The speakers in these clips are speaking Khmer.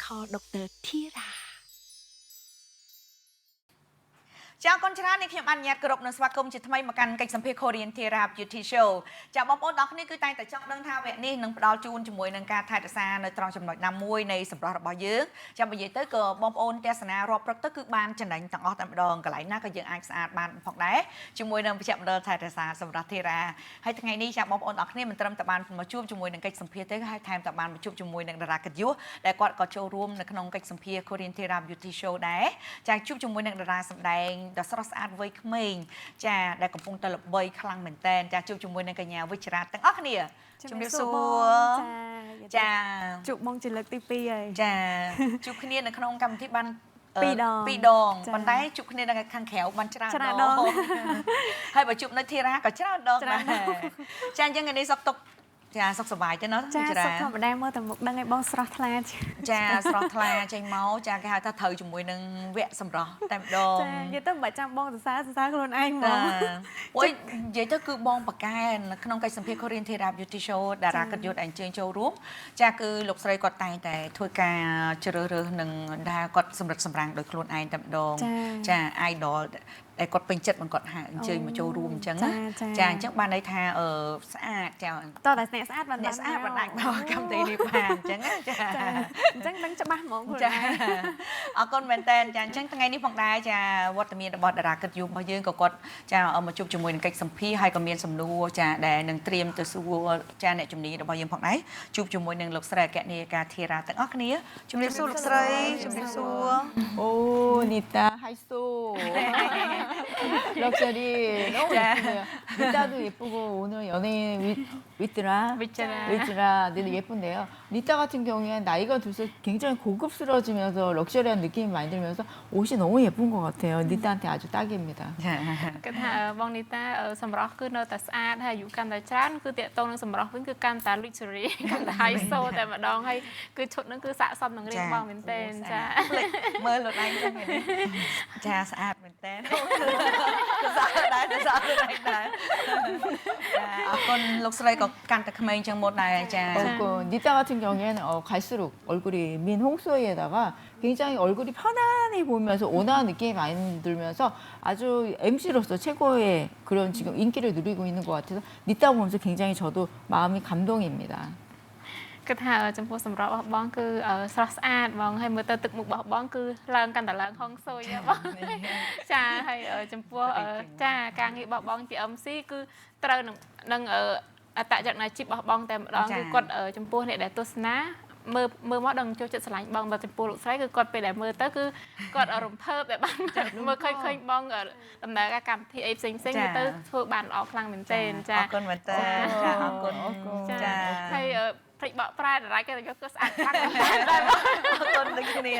call Dr. Thira ចាកូនច្រើននេះខ្ញុំអនុញ្ញាតគោរពនឹងស្វាគមន៍ជាថ្មីមកកាន់កិច្ចសម្ភាស Korean Thera Beauty Show ចាបងប្អូនទាំងគ្នាគឺតែងតែចង់ដឹងថាវគ្គនេះនឹងផ្ដល់ជូនជាមួយនឹងការថែរក្សានៅត្រង់ចំណុចណាមួយនៃសម្រស់របស់យើងចាំនិយាយទៅក៏បងប្អូនទស្សនារាប់ព្រឹកទៅគឺបានចំណេញទាំងអស់តែម្ដងកន្លែងណាក៏យើងអាចស្អាតបានផងដែរជាមួយនឹងវិជ្ជមណ្ឌលថែរក្សាសម្រស់ Thera ហើយថ្ងៃនេះចាបងប្អូនទាំងគ្នាមិនត្រឹមតែបានមកជួបជាមួយនឹងកិច្ចសម្ភាសទេហើយថែមទាំងបានមកជួបជាមួយនឹងតារាកិត្តិយសដែលគាត់ក៏ចូលរួមនៅក្នុងកិច្ចសម្ភាស Korean Thera Beauty Show ដែរចាជួបជាមួយនឹងតារាសម្ដែងដ៏ស្រស់ស្អាតវ័យក្មេងចាដែលកំពុងតែល្បីខ្លាំងមែនតើចាជួបជាមួយនឹងកញ្ញាវិជ្ជរាទាំងអស់គ្នាជំរាបសួរចាជួបមកជាលើកទី2ហើយចាជួបគ្នានៅក្នុងកម្មវិធីបាន2ដងប៉ុន្តែជួបគ្នានៅខាងក្រៅបានច្រើនដងហើយបើជួបនៅធីរ៉ាក៏ច្រើនដងដែរចាអញ្ចឹងថ្ងៃនេះសុខទុក្ខចាសុខសប្បាយទេណាចាសុខធម្មតាមើលតែមុខដឹងឲ្យបងស្រស់ថ្លាចាស្រស់ថ្លាចេញមកចាគេហៅថាត្រូវជាមួយនឹងវគ្គសម្រស់តែម្ដងចានិយាយទៅមិនចាំបងសរសើរខ្លួនឯងហ្មងអូយនិយាយទៅគឺបងបកែនៅក្នុងកិច្ចសម្ភាស Korean Thera Beauty Show តារាកិត្តិយសអញ្ជើញចូលរួមចាគឺលោកស្រីគាត់តែងតែធ្វើការជ្រើសរើសនឹងដែលគាត់សម្រិតសម្រាំងដោយខ្លួនឯងតែម្ដងចា idol តែគាត់ពេញចិត្តមិនគាត់ហៅអញ្ជើញមកចូលរួមអញ្ចឹងចាអញ្ចឹងបានន័យថាស្អាតចាតតែអ្នកស្អាតបានអ្នកស្អាតបានអាចមកកម្មវិធីនេះបានអញ្ចឹងចាអញ្ចឹងដឹងច្បាស់ហ្មងចាអរគុណមែនតើចាអញ្ចឹងថ្ងៃនេះផងដែរចាវត្តមានរបស់តារាកិត្តិយសរបស់យើងក៏គាត់ចាមកជួបជាមួយនឹងកិច្ចសម្ភាសហើយក៏មានសំណួរចាដែលនឹងត្រៀមទៅសួរចាអ្នកជំនាញរបស់យើងផងដែរជួបជាមួយនឹងលោកស្រីអគ្គនាយិកាធីរ៉ាទាំងអស់គ្នាជំរាបសួរលោកស្រីជំរាបសួរអូនីតាហៃសូ럭셔리 너무 예쁘네요. 니따도 예쁘고 오늘 연예인 위트라 늘 예쁜데요. 니따 같은 경우에는 나이가 들수록 굉장히 고급스러워지면서 럭셔리한 느낌이 많이 들면서 옷이 너무 예쁜 것 같아요. 니따한테 아주 딱입니다. គឺថាបងនីតាសម្រស់គឺនៅតែស្អាតហើយអាយុកាន់តែច្រើនគឺតាក់ទងនឹងសម្រស់វិញគឺកាន់តែ luxury កាន់តែ high so តែម្ដងហើយគឺឈុតនឹងគឺស័ក្តិសមនឹងរាងបងមែនទែនចាមើលលោកឯងចឹងចាស្អាតមែនទែនស្អាតដែរស្អាតដែរចាអរគុណលោកស្រីក៏កាន់តែក្មេងចឹងមុនដែរចា 니따 같은 경우에는 갈수록 얼굴이 민 홍소희에다가 굉장히 얼굴이 편안해 보이면서 온화한 느낌이 많이 들면서 아주 MC로서 최고의 그런 지금 인기를 누리고 있는 것 같아서 니따 보면서 굉장히 저도 마음이 감동입니다. គឺថាចំពោះសម្រស់របស់បងគឺស្រស់ស្អាតបងហើយមើលទៅទឹកមុខរបស់បងគឺឡើងកាន់តែឡើងហុងស៊ុយបងចាហើយចំពោះចាការងាររបស់បងជា MC គឺត្រូវនឹងអត្តចរិតអាជីពរបស់បងតែម្ដងគឺគាត់ចំពោះអ្នកដែលទស្សនាមើលមកដឹងចូលចិត្តស្រឡាញ់បងដល់ចំពោះលោកស្រីគឺគាត់ពេលដែលមើលទៅគឺគាត់រំភើបតែបានមើលឃើញបងដំណើរការកម្មវិធីអីផ្សេងទៅធ្វើបានល្អខ្លាំងមែនទែនចាអរគុណមែនទែនចាអរគុណចាហើយព្រិចបកប្រែតារាគេទៅយកគឺស្អាតខ្លាំងដែរអរគុណដូចគ្នា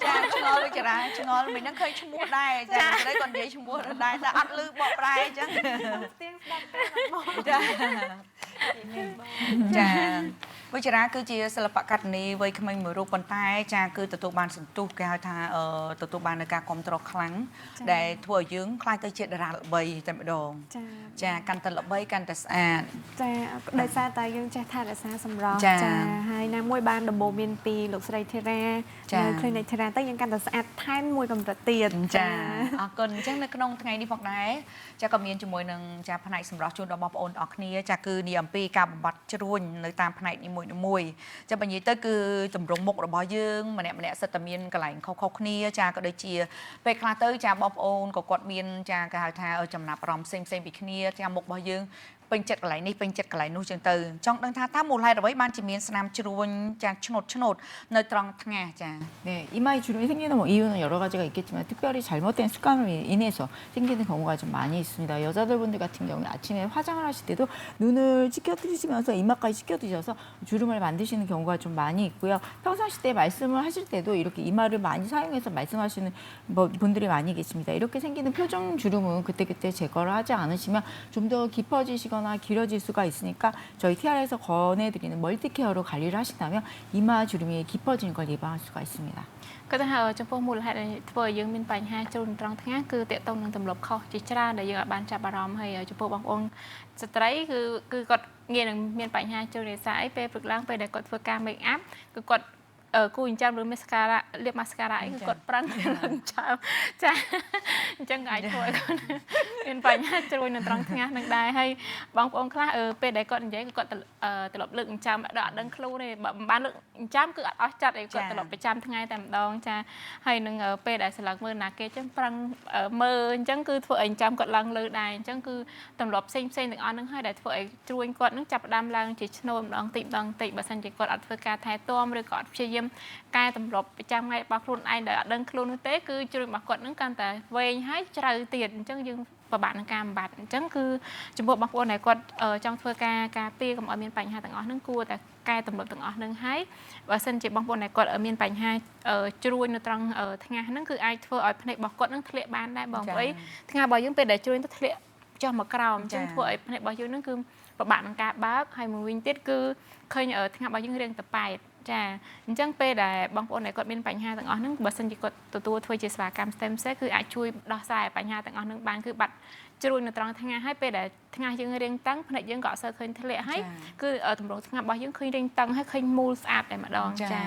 ចាឆ្ងល់វិចារាឆ្ងល់មិននឹងឃើញឈ្មោះដែរចាស្រីគាត់និយាយឈ្មោះដែរតែអត់ឮបកប្រែអញ្ចឹងស្ទៀងស្ដាប់តែមកចាចាវិចារាគឺជាសិល្បករនីវ័យក្មេងមួយរូបប៉ុន្តែចាគឺទទួលបានសន្ទុះគេហៅថាទទួលបាននៅការគ្រប់គ្រងខ្លាំងដែលធ្វើឲ្យយើងខ្លាចទៅជាតារាល្បីតែម្ដងចាកាន់តែល្បីកាន់តែស្អាតចាដោយសារតែយើងចេះថែរក្សាសម្រស់ចាហើយណាមួយបានដំបូន្មានពីលោកស្រីធីរ៉ានៅ clinic ធីរ៉ាទៅយើងកាន់តែស្អាតថែមមួយកម្រិតទៀតចាអរគុណអញ្ចឹងនៅក្នុងថ្ងៃនេះផងដែរចាក៏មានជាមួយនឹងចាផ្នែកសម្រស់ជូនដល់បងប្អូនអរគ្នាចាគឺនេះអំពីការបំបត្តិជ្រួញនៅតាមផ្នែកនីមួយចាបើនិយាយទៅគឺតម្រង់មុខរបស់យើងម្នាក់សិតតែមានកន្លែងខុសគ្នាចាក៏ដូចជាពេលខ្លះទៅចាបងប្អូនក៏គាត់មានចាគេហៅថាចំណាប់អារម្មណ៍ផ្សេងពីគ្នាចាមុខរបស់យើងពេញចិត្តកន្លែងនេះពេញចិត្តកន្លែងនោះចឹងទៅចង់ដឹងថាតើមូលហេតុអ្វីបានជាមានស្នាមជ្រួញចាឆ្នោតនៅត្រង់ថ្ងាសចា 네, 이마에 주름이 생기는 이유는 여러 가지가 있겠지만 특별히 잘못된 습관으로 인해서 생기는 경우가 좀 많이 있습니다. 여자들분들 같은 경우에 아침에 화장을 하실 때도 눈을 찢겨드시면서 이마까지 찢겨드셔서 주름을 만드시는 경우가 좀 많이 있고요. 평상시 때 말씀을 하실 때도 이렇게 이마를 많이 사용해서 말씀하시는 분들이 많이 계십니다. 이렇게 생기는 표정 주름은 그때그때 제거를 하지 않으시면 좀 더 깊어지시거나 길어질 수가 있으니까 저희 TR에서 권해드리는 멀티케어로 관리를 하신다면 이마 주름이 깊어지는 걸 예방할 수가 있습니다. គឺថាចំពោះមូលហេតុធ្វើឲ្យយើងមានបញ្ហាជ្រុលត្រង់ថ្ងាសគឺតាក់ទងនឹងទម្លាប់ខុសជាច្រើនដែលយើងអាចបានចាប់អារម្មណ៍ហើយចំពោះបងប្អូនស្ត្រីគឺគាត់ងាយនឹងមានបញ្ហាជ្រុលរេសាអីពេលព្រឹកឡើងពេលដែលគាត់ធ្វើការ make up គឺគាត់ គូចិញ្ចាំឬមាសការ៉ាលាបម៉ាស្ការ៉ាអីគឺគាត់ប្រឹងចាំចាអញ្ចឹងអាចធ្វើឲ្យគាត់មានបញ្ហាជ្រួញនៅត្រង់ថ្ងាសនឹងដែរហើយបងប្អូនខ្លះពេលដែលគាត់និយាយគឺគាត់ត្រឡប់លើកចិញ្ចាំដល់អត់ដឹងខ្លួនទេបើមិនបានលើកចិញ្ចាំគឺអត់អស់ចិត្តអីគាត់ត្រឡប់ប្រចាំថ្ងៃតែម្ដងចាហើយនឹងពេលដែលស្លឹកមើលណាគេអញ្ចឹងប្រឹងមើលអញ្ចឹងគឺធ្វើឲ្យចិញ្ចាំគាត់ឡើងលើដែរអញ្ចឹងគឺទម្លាប់ផ្សេងទាំងអស់ហ្នឹងហើយដែលធ្វើឲ្យជ្រួញគាត់នឹងចាប់ផ្ដើមឡើងជាឆ្នូតម្ដងតិចបើសិនជាគាត់អត់ធ្វើការថែទាំឬក៏អត់ព្យាយាមកែតម្រប់ប្រចាំថ្ងៃរបស់ខ្លួនឯងដែលអត់ដឹងខ្លួននោះទេគឺជ្រួញរបស់គាត់នឹងកាន់តែវែងហើយជ្រៅទៀតអញ្ចឹងយើងពិបាកនឹងការបំបត្តិអញ្ចឹងគឺចំពោះបងប្អូនដែលគាត់ចង់ធ្វើការពារកុំឲ្យមានបញ្ហាទាំងអស់ហ្នឹងគួរតែកែតម្រប់ទាំងអស់ហ្នឹងហើយបើសិនជាបងប្អូនដែលគាត់មានបញ្ហាជ្រួញនៅត្រង់ថ្ងាសហ្នឹងគឺអាចធ្វើឲ្យភ្នែករបស់គាត់នឹងធ្លាក់បានដែរបងព្រោះថ្ងាសរបស់យើងពេលដែលជ្រួញទៅធ្លាក់ចុះមកក្រោមអញ្ចឹងធ្វើឲ្យភ្នែករបស់យើងហ្នឹងគឺពិបាកនឹងការបើកហើយមួយវិញទៀតគឺឃើញថ្ងាសរបស់យើងរាងតប៉ែតចាអញ្ចឹងពេលដែលបងប្អូនដែលគាត់មានបញ្ហាទាំងអស់ហ្នឹងបើសិនជាគាត់ទទួលធ្វើជាសេវាកម្ម stem cell គឺអាចជួយដោះស្រាយបញ្ហាទាំងអស់ហ្នឹងបានគឺបាត់ជ្រួញនៅត្រង់ថ្ងាសហើយពេលដែលថ្ងាសយើងរាងតឹងភ្នែកយើងក៏អត់សូវឃើញធ្លាក់ហើយគឺតម្រងថ្ងាសរបស់យើងឃើញរាងតឹងហើយឃើញមូលស្អាតតែម្ដងចា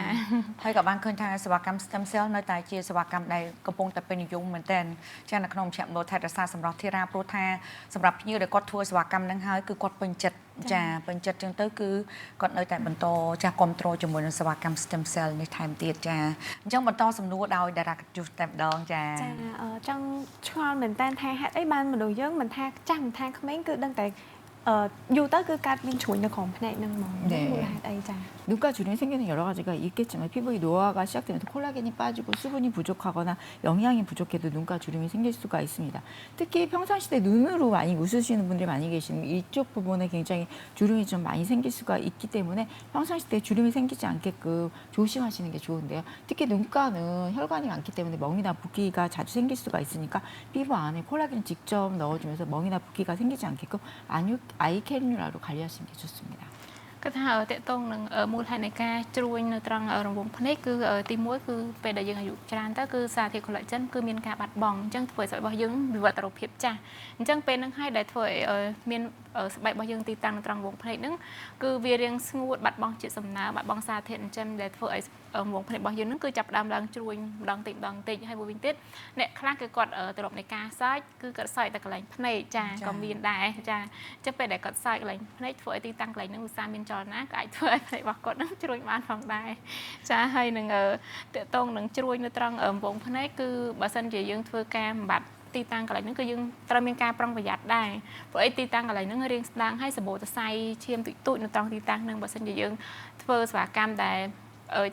ហើយក៏បានឃើញថាសេវាកម្ម stem cell នៅតែជាសេវាកម្មដែលកំពុងតែពេញនិយមមែនទែនចានៅក្នុងមជ្ឈមណ្ឌលថែរក្សាសម្រស់ធីរ៉ាព្រោះថាសម្រាប់ភ្ញៀវដែលគាត់ធ្វើសេវាកម្មហ្នឹងហើយគឺគាត់ពេញចិត្តចាពេញចិត្តចឹងទៅគឺគាត់នៅតែបន្តចាស់គ្រប់គ្រងជាមួយនឹងសេវាកម្ម stem cell នេះថែមទៀតចាអញ្ចឹងបន្តសំណួរដោយតារាកញ្ជុះតែម្ដងចាចង់ឆ្ងល់មែនតើថាហេតុអីបានមនុស្សយើងមិនថាចាស់មិនថាក្មេងគឺដឹងតែយូរទៅគឺកើតមានជ្រួញនៅក្រោមភ្នែកហ្នឹងហ្មងមូលហេតុអីចា 눈가 주름이 생기는 여러 가지가 있겠지만 피부의 노화가 시작되면서 콜라겐이 빠지고 수분이 부족하거나 영양이 부족해도 눈가 주름이 생길 수가 있습니다. 특히 평상시에 눈으로 많이 웃으시는 분들이 많이 계시면 이쪽 부분에 굉장히 주름이 좀 많이 생길 수가 있기 때문에 평상시 때 주름이 생기지 않게끔 조심하시는 게 좋은데요. 특히 눈가는 혈관이 많기 때문에 멍이나 붓기가 자주 생길 수가 있으니까 피부 안에 콜라겐을 직접 넣어주면서 멍이나 붓기가 생기지 않게끔 아이 캐뉼라로 관리하시는 게 좋습니다. គឺថាតកតងនឹងមូលហេតុនៃការជ្រួញនៅត្រង់រង្វង់ភ្នែកគឺទី1គឺពេលដែលយើងអាយុច្រើនទៅគឺសារធាតុ collagen គឺមានការបាត់បង់អញ្ចឹងធ្វើឲ្យស្បែករបស់យើងវិវត្តរូបភាពចាស់អញ្ចឹងពេលហ្នឹងហើយដែលធ្វើឲ្យមានស្បែករបស់យើងទីតាំងនៅត្រង់រង្វង់ភ្នែកហ្នឹងគឺវារាងស្ងួតបាត់បង់ជាតិសំណើមបាត់បង់សារធាតុចិញ្ចឹមដែលធ្វើឲ្យរង្វង់ភ្នែករបស់យើងហ្នឹងគឺចាប់ផ្ដើមឡើងជ្រួញម្ដងតិចហើយមួយវិញទៀតអ្នកខ្លះគឺគាត់ទ្រពនៃការសើចគឺគាត់សើចតែកន្លែងភ្នែកចាក៏មានដែរចាអញ្ចឹងពេលដែលគាត់សើចកន្លែងភ្នែកធ្វើឲ្យទីតាំងកន្លែងហ្នឹងឧស្សាហ៍មានចលនាក៏អាចធ្វើឲ្យភ្នែករបស់គាត់ហ្នឹងជ្រួញបានផងដែរចាហើយនឹងតកតងនឹងជ្រួញនៅត្រង់រង្វង់ភ្នែកគឺបើសិនជាយើងធ្វើការបំបត្តិទីតាំងកន្លែងហ្នឹងគឺយើងត្រូវមានការប្រុងប្រយ័ត្នដែរព្រោះអីទីតាំងកន្លែងហ្នឹងរាងស្ដាងហើយសម្បូរសរសៃឈាមទូចៗនៅត្រង់ទីតាំងហ្នឹងបើសិនជាយើងធ្វើសេវាកម្មដែល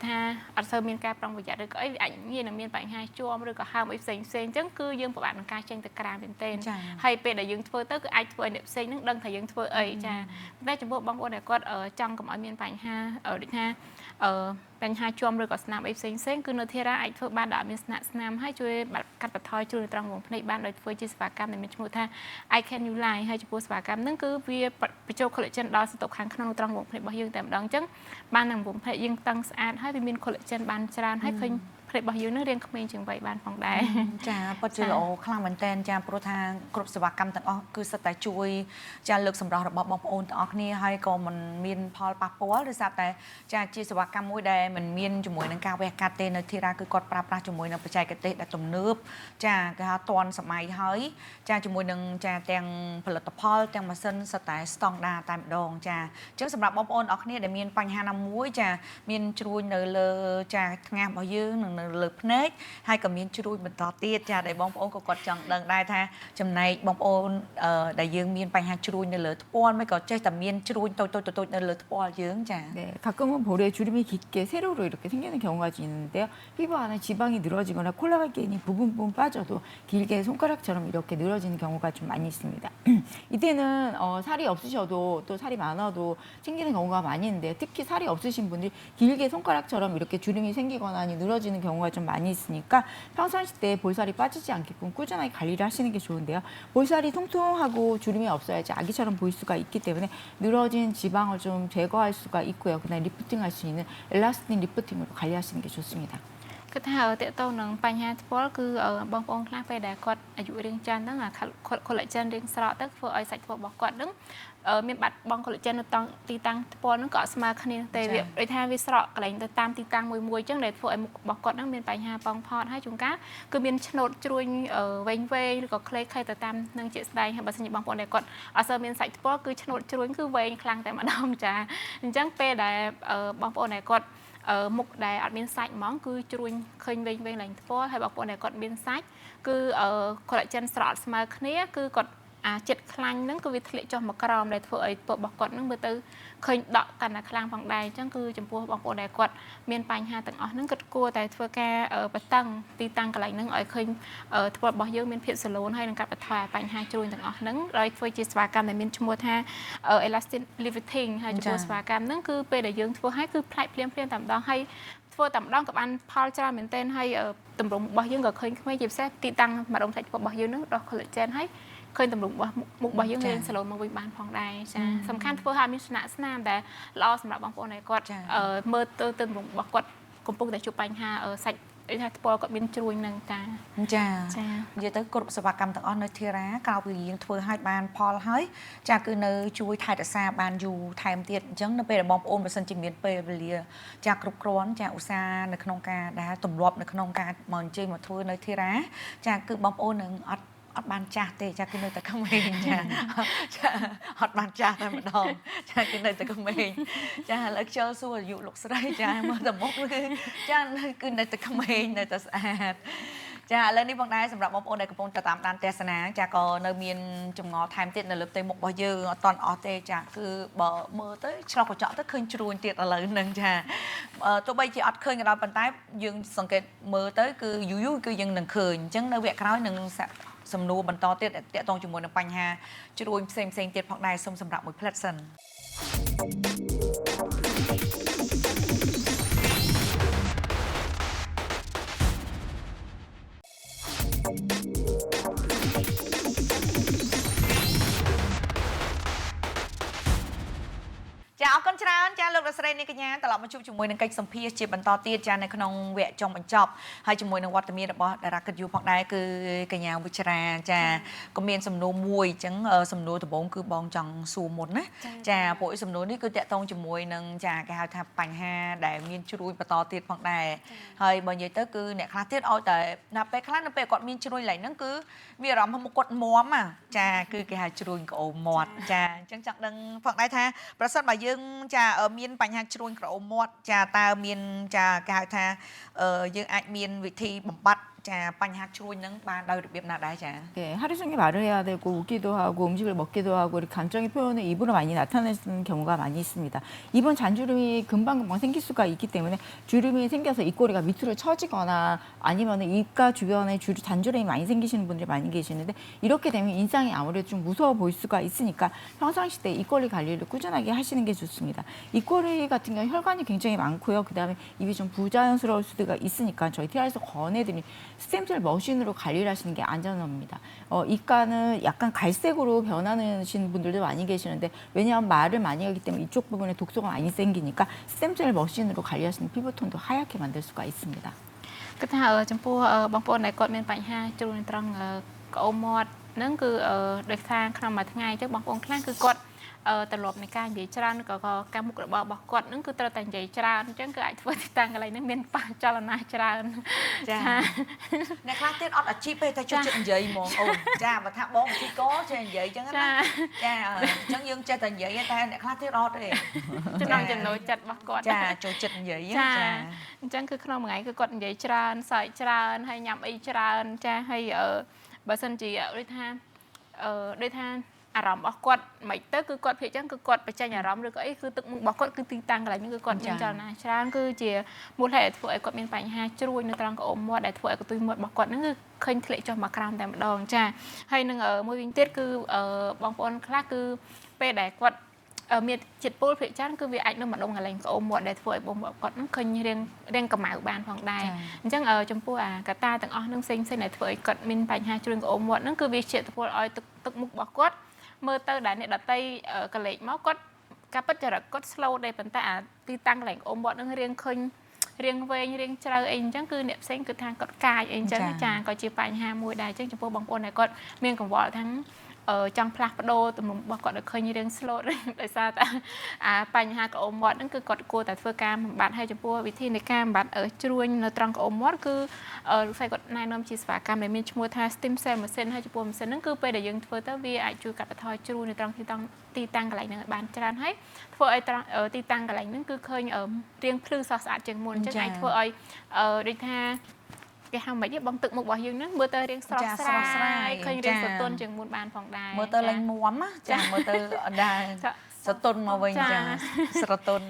ថាអត់សូវមានការប្រុងប្រយ័ត្នឬក៏អីវាអាចងាយនឹងមានបញ្ហាជាប់ឬក៏ហើមអីផ្សេងអញ្ចឹងគឺយើងពិបាកនឹងការចេញទៅក្រៅមែនទែនហើយពេលដែលយើងធ្វើទៅគឺអាចធ្វើឲ្យអ្នកផ្សេងហ្នឹងដឹងថាយើងធ្វើអីចាតែចំពោះបងប្អូនដែលគាត់ចង់កុំឲ្យមានបញ្ហាដូចថាបញ្ហាជាប់ឬក៏ស្នាមអីផ្សេងគឺនៅធីរ៉ាអាចធ្វើបានដោយមានស្នាមហើយជួយកាត់បន្ថយជ្រុលនៅត្រង់រង្វង់ភ្នែកបានដោយធ្វើជាសេវាកម្មដែលមានឈ្មោះថា I Can You Lie ហើយចំពោះសេវាកម្មហ្នឹងគឺវាបញ្ចូល collagen ដល់សន្ទុកខាងក្នុងត្រង់រង្វង់ភ្នែករបស់យើងតែម្ដងអញ្ចឹងបានរង្វង់ភ្នែកយើងតឹងស្អាតហើយវាមាន collagen បានច្រើនហើយឃើញភ្នែករបស់យើងនឹងរាងក្មេងជាងវ័យបានផងដែរចាពិតជាល្អខ្លាំងមែនតើចាព្រោះថាគ្រប់សេវាកម្មទាំងអស់គឺសិតតែជួយចាលើកសម្រស់របស់បងប្អូនទាំងអស់គ្នាហើយក៏មិនមានផលប៉ះពាល់ដោយសារតែចាជាសេវាកម្មមួយដែលមិនមានជាមួយនឹងការវះកាត់ទេនៅធីរ៉ាគឺគាត់ប្រើប្រាស់ជាមួយនឹងបច្ចេកទេសដែលទំនើបចាគេហៅទាន់សម័យហើយចាជាមួយនឹងចាទាំងផលិតផលទាំងម៉ាស៊ីនសិតតែស្តង់ដារតែម្ដងចាអញ្ចឹងសម្រាប់បងប្អូនទាំងអស់គ្នាដែលមានបញ្ហាណាមួយចាមានជ្រួញនៅលើចាថ្ងាសរបស់យើងនឹងនៅលើភ្នែកហើយក៏មានជ្រួញបន្តទៀតចាដែលបងប្អូនក៏គាត់ចង់ដឹងដែរថាចំណែកបងប្អូនដែលយើងមានបញ្ហាជ្រួញនៅលើថ្ពាល់មិនក៏ចេះតែមានជ្រួញតូចៗនៅលើថ្ពាល់យើងចា 네, 가끔은 볼에 주름이 깊게 세로로 이렇게 생기는 경우가 있는데요. 피부 안에 지방이 늘어지거나 콜라겐이 부분 빠져도 길게 손가락처럼 이렇게 늘어지는 경우가 좀 많이 있습니다. 이때는 살이 없으셔도 또 살이 많아도 생기는 경우가 많이 있는데 특히 살이 없으신 분들이 길게 손가락처럼 이렇게 주름이 생기거나 늘어지는 경우가 좀 많이 있으니까 평상시 때 볼살이 빠지지 않게끔 꾸준하게 관리를 하시는 게 좋은데요. 볼살이 통통하고 주름이 없어야지 아기처럼 보일 수가 있기 때문에 늘어진 지방을 좀 제거할 수가 있고요. 그다음에 리프팅할 수 있는 엘라스틴 리프팅으로 관리하시는 게 좋습니다. គឺថាតើតើនឹងបញ្ហាស្ពាល់គឺបងប្អូនខ្លះពេលដែលគាត់អាយុរៀងចាស់ហ្នឹងអា collagen រៀងស្រកទៅធ្វើឲ្យសាច់ស្ពាល់របស់គាត់ហ្នឹងមានបាត់បង់ collagen នៅទីតាំងស្ពាល់ហ្នឹងក៏អត់ស្មើគ្នាទេវាដូចថាវាស្រកកន្លែងទៅតាមទីតាំងមួយអញ្ចឹងដែលធ្វើឲ្យមុខរបស់គាត់ហ្នឹងមានបញ្ហាប៉ងផតហើយជួនកាលគឺមានឆ្នូតជ្រួញវែងឬក៏ខ្លីៗទៅតាមនឹងជាស្ដែងហើយបើសិនជាបងប្អូនដែលគាត់អត់សូវមានសាច់ស្ពាល់គឺឆ្នូតជ្រួញគឺវែងខ្លាំងតែម្ដងចាអញ្ចឹងពេលដែលបងប្អូនដែលគាត់មុខដែលអត់មានសាច់ហ្មងគឺជ្រួញឃើញវែងឡើងថ្ពាល់ហើយបងប្អូនដែលគាត់មានសាច់គឺ collagen ស្រកអត់ស្មើគ្នាគឺគាត់ចិត្តខ្លាញ់ហ្នឹងគឺវាធ្លាក់ចុះមកក្រោមដែលធ្វើឲ្យពពករបស់គាត់ហ្នឹងមើលទៅឃើញដក់កាន់តែខ្លាំងផងដែរអញ្ចឹងគឺចំពោះបងប្អូនដែលគាត់មានបញ្ហាទាំងអស់ហ្នឹងគាត់គួរតែធ្វើការបតឹងទីតាំងកន្លែងហ្នឹងឲ្យឃើញថ្ពាល់របស់យើងមានភាពសឡូនហើយនឹងកាត់បន្ថយបញ្ហាជ្រួញទាំងអស់ហ្នឹងដោយធ្វើជាសេវាកម្មដែលមានឈ្មោះថា elastic lifting ហើយចំពោះសេវាកម្មហ្នឹងគឺពេលដែលយើងធ្វើឲ្យគឺផ្លែកភ្លាមតែម្ដងហើយធ្វើតែម្ដងក៏បានផលច្រើនមែនទែនហើយតម្រង់របស់យើងក៏ឃើញក្មេងជាពិសេសទីតាំងម្ដងសាច់របស់យើងហ្នឹងដោះ collagen ហើយឃើញតម្រង់របស់មុខរបស់យើងមានសឡូនមកវិញបានផងដែរចាសំខាន់ធ្វើឲ្យមានស្នាមស្នាមដែលល្អសម្រាប់បងប្អូនដែលគាត់មើលទៅតម្រង់របស់គាត់កំពុងតែជួបបញ្ហាសាច់ដូចថាស្ពាល់គាត់មានជ្រួញនឹងចានិយាយទៅគ្រប់សេវាកម្មទាំងអស់នៅធីរ៉ាក្រៅពីយើងធ្វើឲ្យបានផលហើយចាគឺនៅជួយថែរក្សាបានយូរថែមទៀតអញ្ចឹងនៅពេលដែលបងប្អូនបើសិនជាមានពេលវេលាចាគ្រប់គ្រាន់ចាឧស្សាហ៍នៅក្នុងការដែលទម្លាប់នៅក្នុងការមកអញ្ជើញមកធ្វើនៅធីរ៉ាចាគឺបងប្អូននឹងអត់បានចាស់ទេចាគឺនៅតែក្មេងចាអត់បានចាស់តែម្ដងចាគឺនៅតែក្មេងចាឥឡូវខ្ជិលសួរអាយុលោកស្រីចាមើលតែមុខគឺចាគឺនៅតែក្មេងនៅតែស្អាតចាឥឡូវនេះបងដែរសម្រាប់បងប្អូនដែលកំពុងតាមដានទស្សនាចាក៏នៅមានចម្ងល់ថែមទៀតនៅលើផ្ទៃមុខរបស់យើងអត់តន់អស់ទេចាគឺបើមើលទៅឆ្លោះកញ្ចក់ទៅឃើញជ្រួញទៀតឥឡូវហ្នឹងចាទោះបីជាអត់ឃើញក៏ដោយប៉ុន្តែយើងសង្កេតមើលទៅគឺយូរគឺយើងនឹងឃើញអញ្ចឹងនៅវគ្គក្រោយនឹងសំណួរបន្តទៀតតកតងជាមួយនឹងបញ្ហាជ្រួញផ្សេងទៀតផងដែរសូមសម្រាប់មួយផ្លែតសិនចាអរគុណច្រើនចាលោកលោកស្រីនាងកញ្ញាត្រឡប់មកជួបជាមួយនឹងកិច្ចសម្ភាសជាបន្តទៀតចានៅក្នុងវគ្គចុងបញ្ចប់ហើយជាមួយនឹងវត្តមានរបស់តារាកិត្តិយសផងដែរគឺកញ្ញាវិជ្រាចាក៏មានសំណួរមួយអញ្ចឹងសំណួរដំបូងគឺបងចង់សួរមុនណាចាពួកសំណួរនេះគឺតាក់ទងជាមួយនឹងចាគេហៅថាបញ្ហាដែលមានជ្រួញបន្តទៀតផងដែរហើយបើនិយាយទៅគឺអ្នកខ្លះទៀតឲ្យតែដល់ពេលខ្លះនៅពេលគាត់មានជ្រួញឡើងហ្នឹងគឺមានអារម្មណ៍មុខគាត់មាំចាគឺគេហៅជ្រួញក្អមមាត់ចាអញ្ចឹងចង់ដឹងផងដែរថាប្រសិនបើយើងចាមានបញ្ហាជ្រួញក្រអូមមាត់ចាតើមានចាគេហៅថាយើងអាចមានវិធីបំបត្តិ자បញ្ហាជ្រួញនឹងបានដោយរបៀបណាដែរចា 네, 하루 종일 말을 해야 되고 웃기도 하고 음식을 먹기도 하고 이렇게 감정의 표현을 입으로 많이 나타내는 경우가 많이 있습니다. 입은 잔주름이 금방금방 생길 수가 있기 때문에 주름이 생겨서 입꼬리가 밑으로 처지거나 아니면 입가 주변에 잔주름이 많이 생기시는 분들이 많이 계시는데 이렇게 되면 인상이 아무래도 좀 무서워 보일 수가 있으니까 평상시 때 입꼬리 관리를 꾸준하게 하시는 게 좋습니다. 입꼬리 같은 경우 혈관이 굉장히 많고요. 그다음에 입이 좀 부자연스러울 수가 있으니까 저희 TR에서 권해드린 스템셀 머신으로 관리를 하시는 게 안전합니다. 입가는 약간 갈색으로 변하시는 분들도 많이 계시는데 왜냐하면 말을 많이 하기 때문에 이쪽 부분에 독소가 많이 생기니까 스템셀 머신으로 관리하시는 피부톤도 하얗게 만들 수가 있습니다. គឺថាចំពោះបងប្អូនដែលគាត់មានបញ្ហាជ្រួញត្រង់ក្អមមាត់ហ្នឹងគឺដោយសារក្នុងមួយថ្ងៃអញ្ចឹងបងប្អូនខ្លះគឺគាត់ទម្លាប់នៃការនិយាយច្រើនក៏ការមុខរបររបស់គាត់ហ្នឹងគឺត្រូវតែនិយាយច្រើនអញ្ចឹងគឺអាចធ្វើទីតាំងកន្លែងហ្នឹងមានប៉ះចលនាច្រើនចាអ្នកខ្លះទៀតអត់អាជីពទេតែចូលចិត្តនិយាយហ្មងអូនចាបើថាបងជីកចេះនិយាយអញ្ចឹងណាចាអញ្ចឹងយើងចេះតែនិយាយតែអ្នកខ្លះទៀតអត់ទេចំណូលចិត្តរបស់គាត់ចាចូលចិត្តនិយាយចាអញ្ចឹងគឺក្នុងមួយថ្ងៃគឺគាត់និយាយច្រើនសើចច្រើនហើយញ៉ាំអីច្រើនចាហើយបើសិនជាដូចថាអារម្មណ៍របស់គាត់មិនទៅគឺគាត់ភាគចឹងគឺគាត់បញ្ចេញអារម្មណ៍ឬក៏អីគឺទឹកមុខរបស់គាត់គឺទីតាំងកន្លែងនេះគឺគាត់មានចលនាច្រើនគឺជាមូលហេតុធ្វើឲ្យគាត់មានបញ្ហាជ្រួញនៅត្រង់ក្អមមាត់ដែលធ្វើឲ្យកន្ទុយមាត់របស់គាត់ហ្នឹងគឺឃើញធ្លាក់ចុះមកក្រោមតែម្ដងចាហើយនឹងមួយវិញទៀតគឺបងប្អូនខ្លះគឺពេលដែលគាត់មានចិត្តពុលភាគច្រើនគឺវាអាចនៅម្ដងកន្លែងក្អមមាត់ដែលធ្វើឲ្យបងប្អូនគាត់ហ្នឹងឃើញរៀងកម្ៅបានផងដែរអញ្ចឹងចំពោះអាកត្តាទាំងអស់ហ្នឹងផ្សេងៗដែលធ្វើឲ្យគាត់មានបញ្ហាជ្រួញក្អមមាត់ហ្នឹងគឺវាជាពលឲ្យទឹកមុខរបស់គាត់មើលទៅដែលអ្នកដតីកលេចមកគាត់ការពិតចរិតគាត់ slow ដែរប៉ុន្តែអាទីតាំងកន្លែងក្អមមាត់នឹងរៀងឃើញ រៀងវែងរៀងជ្រៅអីអញ្ចឹងគឺអ្នកផ្សេងគឺថាគាត់កាយអីអញ្ចឹងចាក៏ជាបញ្ហាមួយដែរអញ្ចឹងចំពោះបងប្អូនដែលគាត់មានកង្វល់ទាំងចង់ផ្លាស់ប្ដូរទំនុករបស់គាត់ឲ្យឃើញរឿង slot ដោយសារតែបញ្ហាក្អមមាត់ហ្នឹងគឺគាត់គួរតែធ្វើការបំបត្តិហើយចំពោះវិធីនៃការបំបត្តិជ្រួញនៅត្រង់ក្អមមាត់គឺលោកស្រីគាត់ណែនាំជាសេវាកម្មដែលមានឈ្មោះថា stem cell machine ហើយចំពោះម៉ាស៊ីនហ្នឹងគឺពេលដែលយើងធ្វើទៅវាអាចជួយកាត់បន្ថយជ្រួញនៅត្រង់ទីតាំងកន្លែងហ្នឹងឲ្យបានច្រើនហើយធ្វើឲ្យទីតាំងកន្លែងហ្នឹងគឺឃើញរាងភ្លឺស្រស់ស្អាតជាងមុនអញ្ចឹងអាចធ្វើឲ្យដូចថាគេហៅមិនទេបងទឹកមុខរបស់យើងហ្នឹងមើលទៅរៀងស្រស់ស្រាយឃើញរៀងស្រទន់ជាងមុនបានផងដែរមើលទៅលេងមួមចាមើលទៅអត់ដែរស្រទន់មកវិញចាស្រទន់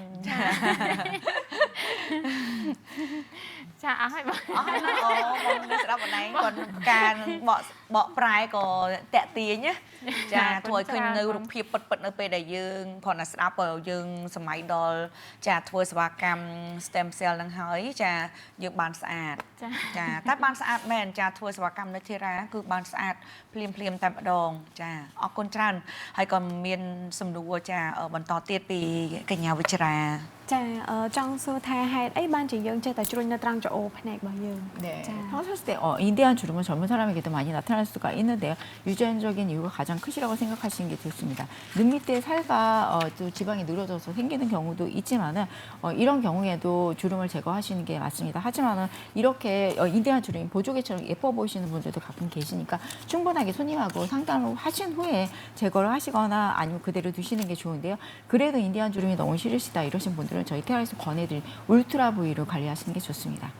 ចាអស់ហើយបងអស់ហើយបងស្ដាប់បណ្ដឹងគាត់ការបកប្រែក៏តាក់ទាញណាចាធ្វើឲ្យឃើញនៅរូបភាពពិតនៅពេលដែលយើងគ្រាន់តែស្ដាប់យើងសម័យដល់ចាធ្វើសេវាកម្ម stem cell ហ្នឹងហើយចាយើងបានស្អាតចាតែបានស្អាតមែនចាធ្វើសេវាកម្មនៅធីរ៉ាគឺបានស្អាតភ្លាមតែម្ដងចាអរគុណច្រើនហើយក៏មានសំណួរចាបន្តទៀតពីកញ្ញាវិជ្រា ចាចង់សួរថាហេតុអីបានជាយើងចេះតែជ្រុញនៅត្រង់ច្អូភ្នែករបស់យើង 네. 평소에 때 인대한 주름은 젊은 사람에게도 많이 나타날 수가 있는데요. 유전적인 이유가 가장 크시라고 생각하시는 게 좋습니다. 눈 밑에 살과 또 지방이 늘어져서 생기는 경우도 있지만은 이런 경우에도 주름을 제거하시는 게 맞습니다. 하지만은 이렇게 인대한 주름이 보조개처럼 예뻐 보이시는 분들도 가끔 계시니까 충분하게 손님하고 상담을 하신 후에 제거를 하시거나 아니면 그대로 두시는 게 좋은데요. 그래도 인대한 주름이 너무 싫으시다 이러신 분들은 저희 케어에서 권해드릴 울트라 V로 관리하시는 게 좋습니다.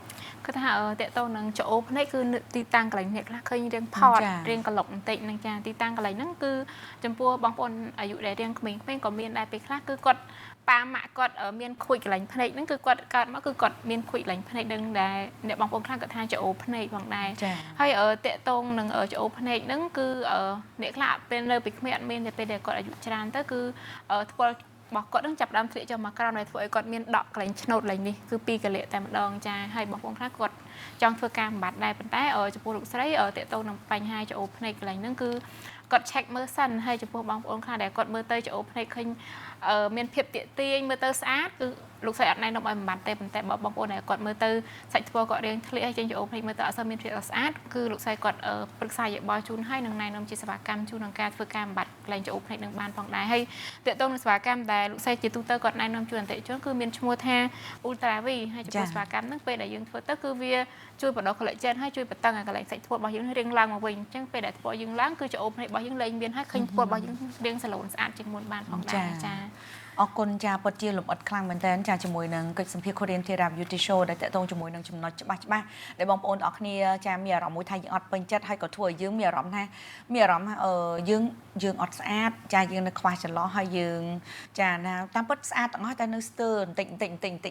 គឺថាតេតទៅនឹងច្អូភ្នែកគឺទីតាំងកន្លែងនេះខ្លះឃើញរៀងផតរៀងក្លុកបន្តិចនឹងចាទីតាំងកន្លែងហ្នឹងគឺចំពោះបងប្អូនអាយុដែលរៀងក្មេងៗក៏មានដែរពេលខ្លះគឺគាត់ប៉ាម៉ាក់គាត់មានខូចកន្លែងភ្នែកហ្នឹងគឺគាត់កើតមកគឺគាត់មានខូចកន្លែងភ្នែកហ្នឹងដែរអ្នកបងប្អូនខ្លះគាត់ថាច្អូភ្នែកផងដែរហើយតេតងនឹងច្អូភ្នែកហ្នឹងគឺអ្នកខ្លះពេលនៅពីក្មេងអត់មានតែពេលដែលគាត់អាយុច្រើនទៅគឺធ្វើរបស់គាត់នឹងចាប់ដើមធ្លាក់ចុះមកក្រោមហើយធ្វើឲ្យគាត់មានដក់កន្លែងឆ្នោតកន្លែងនេះគឺពីរកលៈតែម្ដងចាហើយបងប្អូនខ្លះគាត់ចង់ធ្វើការបំបត្តិដែរប៉ុន្តែចំពោះលោកស្រីតេតងនឹងបញ្ហាច្អូភ្នែកកន្លែងហ្នឹងគឺគាត់ check មើលសិនហើយចំពោះបងប្អូនខ្លះដែលគាត់មើលទៅច្អូភ្នែកឃើញមានភាពទាក់ទាញមើលទៅស្អាតគឺលោកស្រីអត់ណែនាំឲ្យបំបត្តិទេប៉ុន្តែបងប្អូនដែលគាត់មើលទៅសាច់ថ្មគាត់រៀងធ្លាក់ហើយចេញច្អូភ្នែកមើលទៅអត់សូវមានភាពស្អាតគឺលោកស្រីគាត់ប្រឹក្សាយោបល់ជូនហើយនឹងណែនាំជាសេវាកម្មជូនក្នុងការធ្វើការបំបត្តិកន្លែងច្អូភ្នែកនឹងបានផងដែរហើយតេតងនឹងសេវាកម្មដែលលោកស្រីជាទូទៅគាត់ណែនាំជូនអតិថិជនគឺមានឈ្មោះថា Ultra V ហើយចំពោះសេវាកម្មហ្នឹងពេលដែលយើងធ្វើទៅគឺវាជួយបណ្ដុះ collagen ហើយជួយបន្តឲ្យកន្លែងសាច់ថ្មរបស់យើងរៀងឡើងមកវិញអញ្ចឹងពេលដែលថ្មយើងឡើងគឺច្អូភ្នែករបស់យើងលែងមានហើយឃើញថ្មរបស់យើងរៀងសាឡូនស្អាតជាងមុនបានផងដែរចា អរគុណចាពិតជាលំអិតខ្លាំងមែនតើចាជាមួយនឹងកិច្ចសម្ភារ Korean Therapy Beauty Show ដែលតកតងជាមួយនឹងចំណុចច្បាស់ដែលបងប្អូនទាំងអស់គ្នាចាមានអារម្មណ៍មួយថាយើងអត់ពេញចិត្តហើយក៏ធ្វើឲ្យយើងមានអារម្មណ៍ថាយើងអត់ស្អាតចាយើងនៅខ្វះចន្លោះហើយយើងចាណាតាមពិតស្អាតទាំងអស់តែនៅស្ទើរបន្តិច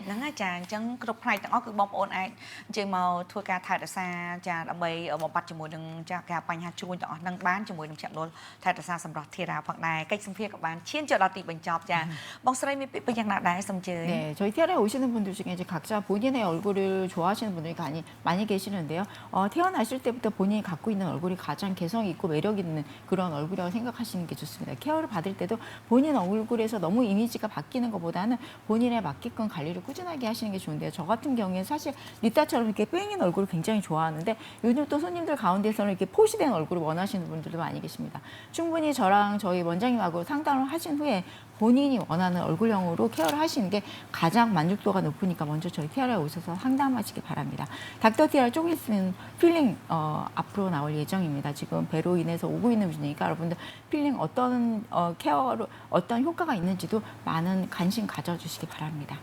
ហ្នឹងចាអញ្ចឹងគ្រប់ផ្នែកទាំងអស់គឺបងប្អូនអាចអញ្ជើញមកធ្វើការថែរក្សាចាដើម្បីបំបត្តិជាមួយនឹងចាការបញ្ហាជួញទាំងអស់ហ្នឹងបានជាមួយនឹងចាក់ដុលថែរក្សាសម្រាប់ធីរ៉ាផងដែរកិច្ចសម្ភារក៏បានឈានចូលដល់ទីបញ្ចប់ចា 멍스라이 삐삐 양 나다에 섬제. 네, 저희 티아라에 오시는 분들 중에 이제 각자 본인의 얼굴을 좋아하시는 분들이 많이 계시는데요. 태어나실 때부터 본인이 갖고 있는 얼굴이 가장 개성 있고 매력 있는 그런 얼굴이라고 생각하시는 게 좋습니다. 케어를 받을 때도 본인 얼굴에서 너무 이미지가 바뀌는 것보다는 본인에 맞게끔 관리를 꾸준하게 하시는 게 좋은데요. 저 같은 경우에는 사실 리타처럼 이렇게 뺑인 얼굴을 굉장히 좋아하는데 요즘 또 손님들 가운데서는 이렇게 포시된 얼굴을 원하시는 분들도 많이 계십니다. 충분히 저랑 저희 원장님하고 상담을 하신 후에 본인이 원하는 얼굴형으로 케어를 하시는 게 가장 만족도가 높으니까 먼저 저희 티아라에 오셔서 상담하시기 바랍니다. 닥터 티아라 조금 있으면 필링 앞으로 나올 예정입니다. 지금 배로 인해서 오고 있는 중이니까 여러분들 필링 어떤 케어로 어떤 효과가 있는지도 많은 관심 가져주시기 바랍니다.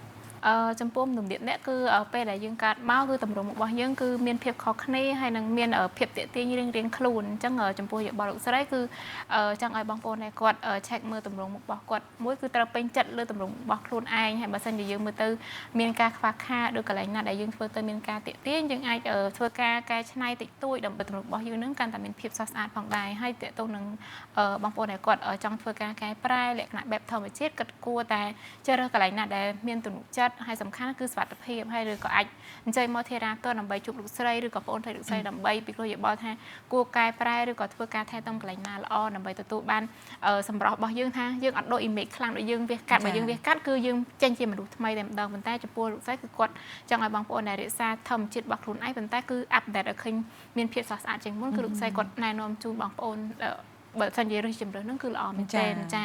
ចំពោះទំនាក់អ្នកគឺពេលដែលយើងកាត់មកគឺតម្រងរបស់យើងគឺមានភាពខុសគ្នាហើយនឹងមានភាពទាក់ទាញរៀងខ្លួនអញ្ចឹងចំពោះយោបល់លោកស្រីគឺចង់ឲ្យបងប្អូនដែលគាត់ check មើលតម្រងរបស់គាត់មួយគឺត្រូវពេញចិត្តលើតម្រងរបស់ខ្លួនឯងហើយបើសិនជាយើងមើលទៅមានការខ្វះខាតឬកន្លែងណាដែលយើងធ្វើទៅមានការទាក់ទាញយើងអាចធ្វើការកែច្នៃតិចតួចដើម្បីតម្រងរបស់យើងនឹងកាន់តែមានភាពស្រស់ស្អាតផងដែរហើយទាក់ទងនឹងបងប្អូនដែលគាត់ចង់ធ្វើការកែប្រែលក្ខណៈបែបធម្មជាតិគាត់គួរតែជ្រើសរើសកន្លែងណាដែលមានទំនុកចិត្ត ចិត្តហើយសំខាន់គឺសុខភាពហើយឬក៏អាចអញ្ជើញមកធីរាទៅដើម្បីជួបលោកស្រីឬក៏បងប្អូនលោកស្រីដើម្បីពិគ្រោះយោបល់ថាគួរកែប្រែឬក៏ធ្វើការថែទាំកន្លែងណាល្អដើម្បីទទួលបានសម្រស់របស់យើងថាយើងអត់ដូច image ខ្លាំងដូចយើងវាកាត់បើយើងវាកាត់គឺយើងចេញជាមនុស្សថ្មីតែម្ដងប៉ុន្តែចំពោះលោកស្រីគឺគាត់ចង់ឲ្យបងប្អូនដែលរក្សាធម្មជាតិរបស់ខ្លួនឯងប៉ុន្តែគឺ update ឲ្យឃើញមានភាពស្រស់ស្អាតជាងមុនគឺលោកស្រីគាត់ណែនាំជូនបងប្អូនបើសិនជារើសជំរើសហ្នឹងគឺល្អមែនទែនចា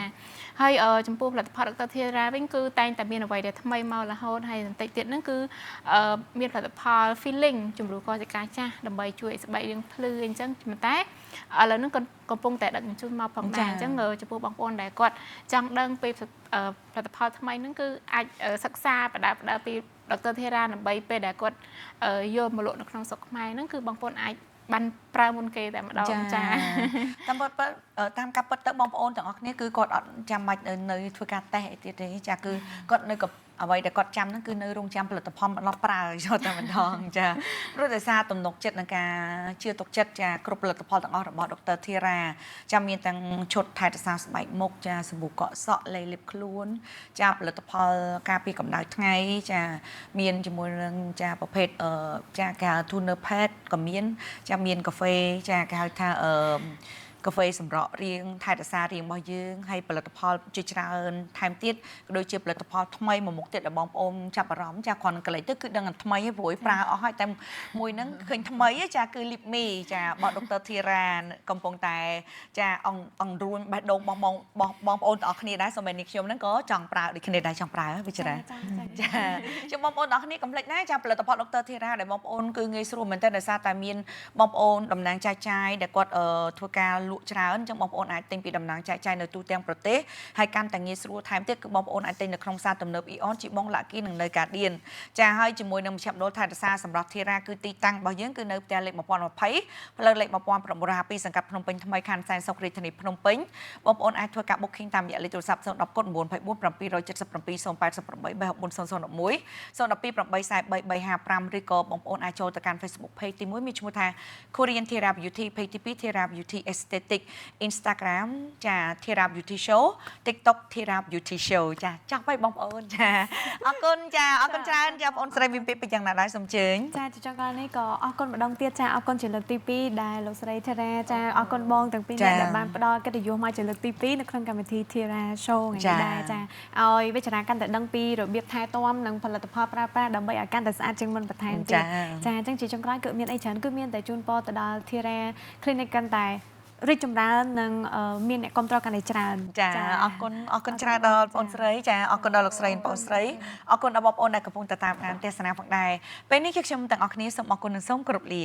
ហើយចំពោះផលិតផលដុកទ័រធីរ៉ាវិញគឺតែងតែមានអ្វីដែលថ្មីមករហូតហើយបន្តិចទៀតហ្នឹងគឺមានផលិតផល filling ជំនួសកសិកាចាស់ដើម្បីជួយឲ្យស្បែកយើងភ្លឺអញ្ចឹងប៉ុន្តែឥឡូវហ្នឹងកំពុងតែដឹកជញ្ជូនមកផងដែរអញ្ចឹងចំពោះបងប្អូនដែលគាត់ចង់ដឹងពីផលិតផលថ្មីហ្នឹងគឺអាចសិក្សាបដាពីដុកទ័រធីរ៉ាដើម្បីពេលដែលគាត់យកមកលក់នៅក្នុងស្រុកខ្មែរហ្នឹងគឺបងប្អូនអាចបានប្រើមុនគេតែម្ដងចាតាមការពិតទៅបងប្អូនទាំងអស់គ្នាគឺគាត់អត់ចាំបាច់នៅធ្វើការតេស្តអីទៀតទេចាគឺគាត់នៅអ្វីដែលគាត់ចាំហ្នឹងគឺនៅរោងចាំផលិតផលអត់ប្រើយកតែម្ដងចាព្រោះដោយសារទំនុកចិត្តនឹងការជឿទុកចិត្តចាគ្រប់ផលិតផលទាំងអស់របស់ដុកទ័រធីរ៉ាចាមានទាំងឈុតថែរក្សាស្បែកមុខចាសាប៊ូកក់សក់លេលាបខ្លួនចាផលិតផលការពារកម្ដៅថ្ងៃចាមានជាមួយនឹងចាប្រភេទចាគេហៅ toner pad ក៏មានចាមានកាហ្វេចាគេហៅថាកាហ្វេសម្រក់រាងថែរក្សារាងរបស់យើងហើយផលិតផលជាច្រើនថែមទៀតក៏ដូចជាផលិតផលថ្មីមួយមុខទៀតដែលបងប្អូនចាប់អារម្មណ៍ចាគ្រាន់តែកន្លែងទៅគឺដឹងថាថ្មីហើយព្រោះប្រើអស់ហើយតែមួយហ្នឹងឃើញថ្មីចាគឺ Lip Me ចារបស់ដុកទ័រធីរ៉ាកំពុងតែចាអង្រួនបេះដូងបងប្អូនទាំងអស់គ្នាដែរសូម្បីនេះខ្ញុំហ្នឹងក៏ចង់ប្រើដូចគ្នាដែរចង់ប្រើវិចារចាជួបបងប្អូនទាំងអស់គ្នាកុំភ្លេចណាចាផលិតផលដុកទ័រធីរ៉ាដែលបងប្អូនគឺងាយស្រួលមែនតើដោយសារតែមានបងប្អូនតំណាងចែកចាយដែលគាត់ធ្វើការលក់ច្រើនអញ្ចឹងបងប្អូនអាចទិញពីតំណាងចែកចាយនៅទូទាំងប្រទេសហើយកាន់តែងាយស្រួលថែមទៀតគឺបងប្អូនអាចទិញនៅក្នុងផ្សារទំនើប Eon ជីបងឡាគីនិងនៅកាឌៀនចាហើយជាមួយនឹងមជ្ឈមណ្ឌលថែរក្សាសម្រាប់ធីរ៉ាគឺទីតាំងរបស់យើងគឺនៅផ្ទះលេខ1020ផ្លូវលេខ1952សង្កាត់ភ្នំពេញថ្មីខណ្ឌសែនសុខរាជធានីភ្នំពេញបងប្អូនអាចធ្វើការ booking តាមរយៈលេខទូរស័ព្ទ010 924 777 084 011 012 843 355ឬក៏បងប្អូនអាចចូលទៅកាន់ Facebook page ទី1មានឈ្មោះថា Korean Thera Beauty page ទី2 Thera Beauty Aesthetic Instagram ចា Thera Beauty Show TikTok Thera Beauty Show ចាចង់ឲ្យបងប្អូនចាអរគុណចាអរគុណច្រើនចាបងប្អូនស្រីវិមពីពីយ៉ាងណាដែរសូមជើញចាចុងក្រោយនេះក៏អរគុណម្ដងទៀតចាអរគុណជាលើកទី2ដែលលោកស្រី Thera ចាអរគុណបងទាំងពីរអ្នកដែលបានផ្ដល់កិត្តិយសមកជាលើកទី2នៅក្នុងកម្មវិធី Thera Show ថ្ងៃនេះដែរចាឲ្យវិចារកាន់តែដឹងពីរបៀបថែទាំនិងផលិតផលប្រើប្រាស់ដើម្បីឲ្យកាន់តែស្អាតជាងមុនបន្ថែមទៀតចាអញ្ចឹងជាចុងក្រោយគឺមានអីច្រើនគឺមានតែជូនពរទៅដល់ Thera Clinic កាន់តែរីកចម្រើននិងមានអ្នកគ្រប់គ្រងកាន់តែច្រើនចាអរគុណច្រើនដល់បងស្រីចាអរគុណដល់លោកស្រីបងស្រីអរគុណដល់បងប្អូនដែលកំពុងតាមដានទេសនាផងដែរពេលនេះខ្ញុំទាំងអស់គ្នាសូមអរគុណនិងសូមគោរពលា